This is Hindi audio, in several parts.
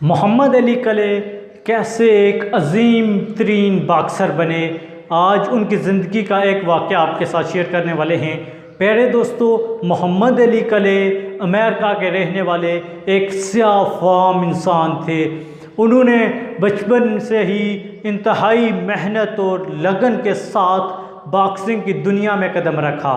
मोहम्मद अली कले कैसे एक अजीम तरीन बॉक्सर बने, आज उनकी ज़िंदगी का एक वाक़या आपके साथ शेयर करने वाले हैं। प्यारे दोस्तों, मोहम्मद अली कले अमेरिका के रहने वाले एक स्याफ़ाम इंसान थे। उन्होंने बचपन से ही इंतहाई मेहनत और लगन के साथ बॉक्सिंग की दुनिया में कदम रखा।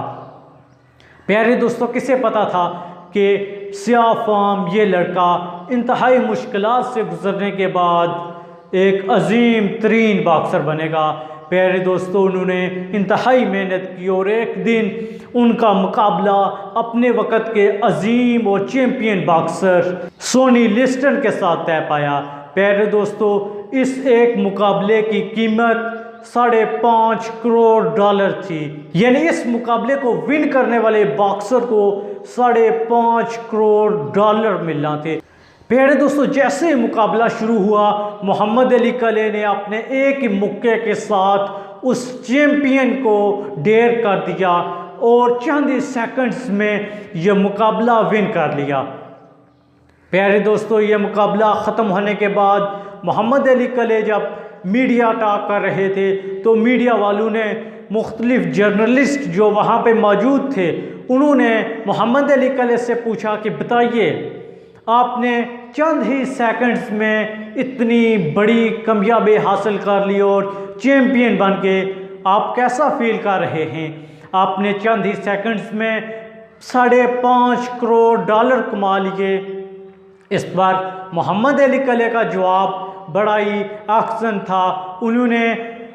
प्यारे दोस्तों, किसे पता था कि स्याफ़ाम ये लड़का इंतहाई मुश्किलात से गुज़रने के बाद एक अजीम तरीन बॉक्सर बनेगा। प्यारे दोस्तों, उन्होंने इंतहाई मेहनत की और एक दिन उनका मुकाबला अपने वक़्त के अजीम और चैम्पियन बॉक्सर सोनी लिस्टन के साथ तय पाया। प्यारे दोस्तों, इस एक मुकाबले की कीमत $5.5 करोड़ थी। यानी इस मुकाबले को विन करने वाले बॉक्सर को $5.5 करोड़ मिलना थे। प्यारे दोस्तों, जैसे मुकाबला शुरू हुआ, मोहम्मद अली कले ने अपने एक ही मुक्के के साथ उस चैम्पियन को ढेर कर दिया और चंद ही सेकंड्स में यह मुकाबला विन कर लिया। प्यारे दोस्तों, यह मुकाबला ख़त्म होने के बाद मोहम्मद अली कले जब मीडिया टॉक कर रहे थे तो मीडिया वालों ने, मुख्तलिफ जर्नलिस्ट जो वहाँ पे मौजूद थे, उन्होंने मोहम्मद अली कले से पूछा कि बताइए, आपने चंद ही सेकंड्स में इतनी बड़ी कामयाबी हासिल कर ली और चैम्पियन बन के आप कैसा फील कर रहे हैं? आपने चंद ही सेकंड्स में $5.5 करोड़ कमा लिए। इस पर मोहम्मद अली कले का जवाब बड़ा ही एक्शन था। उन्होंने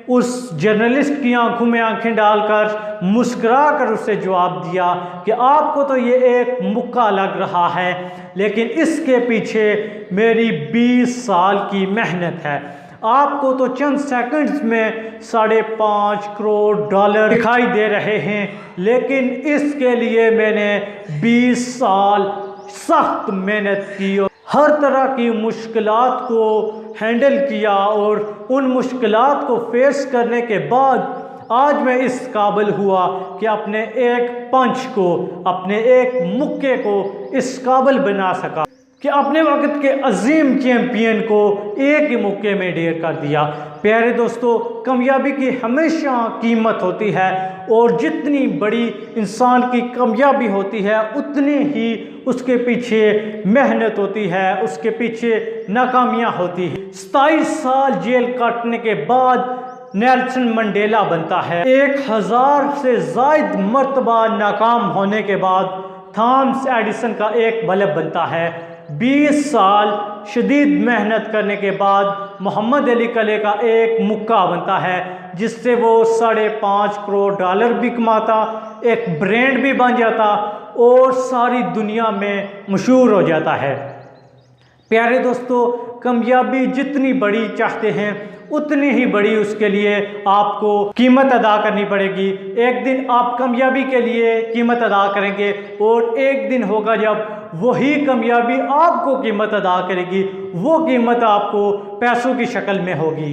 उस जर्नलिस्ट की आंखों में आंखें डालकर मुस्कुरा कर उसे जवाब दिया कि आपको तो ये एक मुक्का लग रहा है, लेकिन इसके पीछे मेरी 20 साल की मेहनत है। आपको तो चंद सेकंड्स में $5.5 करोड़ दिखाई दे रहे हैं, लेकिन इसके लिए मैंने 20 साल सख्त मेहनत की और हर तरह की मुश्किलात को हैंडल किया और उन मुश्किलात को फेस करने के बाद आज मैं इस काबिल हुआ कि अपने एक पंच को, अपने एक मुक्के को इस काबिल बना सका कि अपने वक्त के अजीम चैम्पियन को एक ही मुक्के में ढेर कर दिया। प्यारे दोस्तों, कामयाबी की हमेशा कीमत होती है और जितनी बड़ी इंसान की कामयाबी होती है उतनी ही उसके पीछे मेहनत होती है, उसके पीछे नाकामियाँ होती हैं। 27 साल जेल काटने के बाद नेल्सन मंडेला बनता है। 1000 से ज़ायद मर्तबा नाकाम होने के बाद थॉमस एडिसन का एक बल्ब बनता है। 20 साल शदीद मेहनत करने के बाद मोहम्मद अली कले का एक मुक्का बनता है, जिससे वो $5.5 करोड़ भी कमाता, एक ब्रांड भी बन जाता और सारी दुनिया में मशहूर हो जाता है। प्यारे दोस्तों, कामयाबी जितनी बड़ी चाहते हैं उतनी ही बड़ी उसके लिए आपको कीमत अदा करनी पड़ेगी। एक दिन आप कामयाबी के लिए कीमत अदा करेंगे और एक दिन होगा जब वही कामयाबी आपको कीमत अदा करेगी। वो कीमत आपको पैसों की शक्ल में होगी।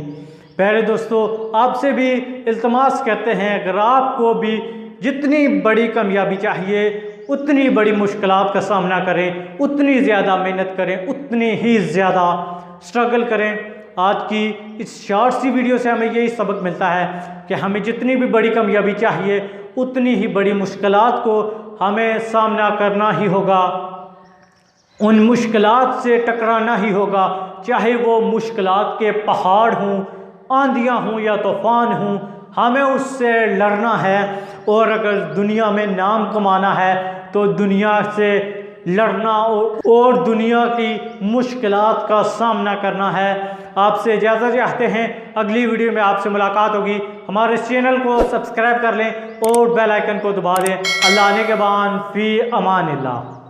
प्यारे दोस्तों, आपसे भी इल्तमास करते हैं, अगर आपको भी जितनी बड़ी कामयाबी चाहिए उतनी बड़ी मुश्किलात का सामना करें, उतनी ज़्यादा मेहनत करें, उतनी ही ज़्यादा स्ट्रगल करें। आज की इस शॉर्ट सी वीडियो से हमें यही सबक मिलता है कि हमें जितनी भी बड़ी कामयाबी चाहिए उतनी ही बड़ी मुश्किलात को हमें सामना करना ही होगा, उन मुश्किलात से टकराना ही होगा, चाहे वो मुश्किलात के पहाड़ हों, आंधियाँ हों या तूफ़ान हों, हमें उससे लड़ना है। और अगर दुनिया में नाम कमाना है तो दुनिया से लड़ना और दुनिया की मुश्किलात का सामना करना है। आपसे इजाज़त चाहते हैं, अगली वीडियो में आपसे मुलाकात होगी। हमारे चैनल को सब्सक्राइब कर लें और बेल आइकन को दबा दें। अल्लाह ने के बान फ़ी अमानिल्लाह।